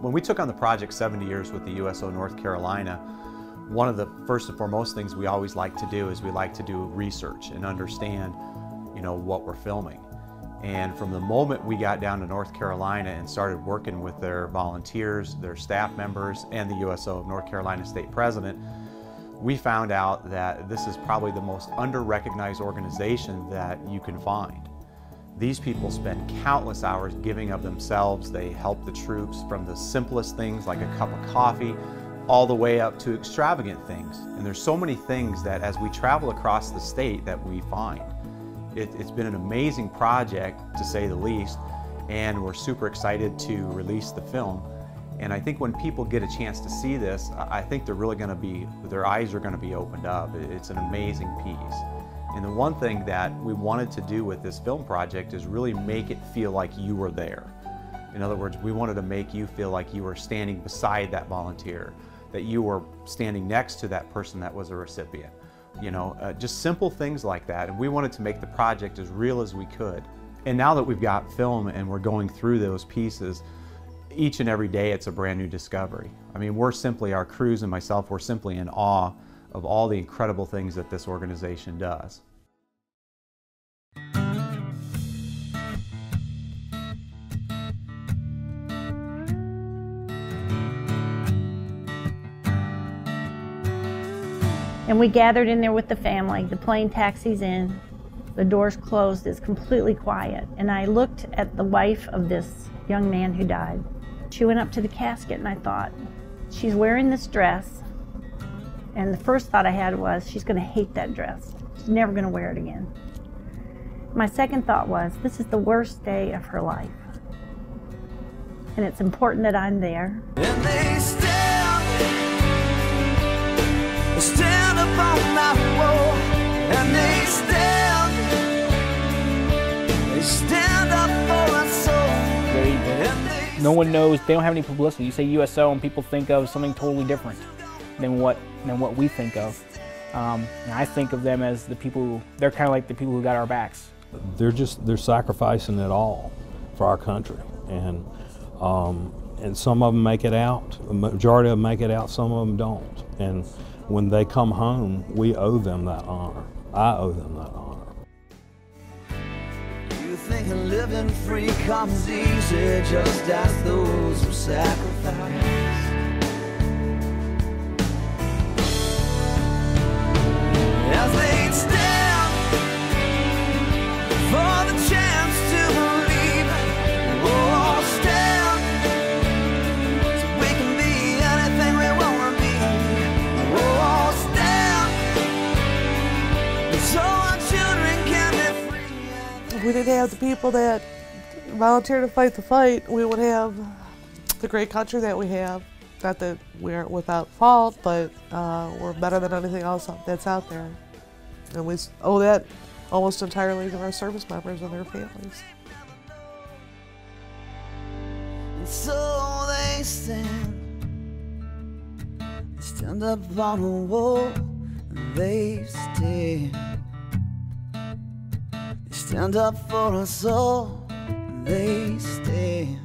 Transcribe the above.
When we took on the project 70 years with the USO North Carolina, one of the first and foremost things we always like to do is we like to do research and understand, what we're filming. And from the moment we got down to North Carolina and started working with their volunteers, their staff members, and the USO of North Carolina State President, we found out that this is probably the most under-recognized organization that you can find. These people spend countless hours giving of themselves. They help the troops from the simplest things like a cup of coffee all the way up to extravagant things. And there's so many things that as we travel across the state that we find. It's been an amazing project, to say the least, and we're super excited to release the film. And I think when people get a chance to see this, I think they're really going to be, their eyes are going to be opened up. It's an amazing piece. And the one thing that we wanted to do with this film project is really make it feel like you were there. In other words, we wanted to make you feel like you were standing beside that volunteer, that you were standing next to that person that was a recipient. Just simple things like that. And we wanted to make the project as real as we could. And now that we've got film and we're going through those pieces, each and every day it's a brand new discovery. I mean, our crews and myself, we're simply in awe of all the incredible things that this organization does. And we gathered in there with the family. The plane taxis in, the doors closed, it's completely quiet. And I looked at the wife of this young man who died. She went up to the casket and I thought, she's wearing this dress. And the first thought I had was, she's gonna hate that dress. She's never gonna wear it again. My second thought was, this is the worst day of her life. And it's important that I'm there. And they stand up on that wall, and they stand up for us all. No one knows, they don't have any publicity. You say USO and people think of something totally different than what we think of. And I think of them as the people, they're kind of like the people who got our backs. They're sacrificing it all for our country. And some of them make it out, the majority of them make it out, some of them don't. And when they come home, we owe them that honor. I owe them that honor. You think living free comes easy, just ask those who sacrifice. As they stand for the chance to believe, oh, stand so we can be anything we want to be. Oh, stand so our children can be free. If we didn't have the people that volunteer to fight the fight, we would have the great country that we have. Not that we're without fault, but we're better than anything else that's out there. And we owe that almost entirely to our service members and their families. And so they stand up on a wall, and they stand up for us all, and they stand.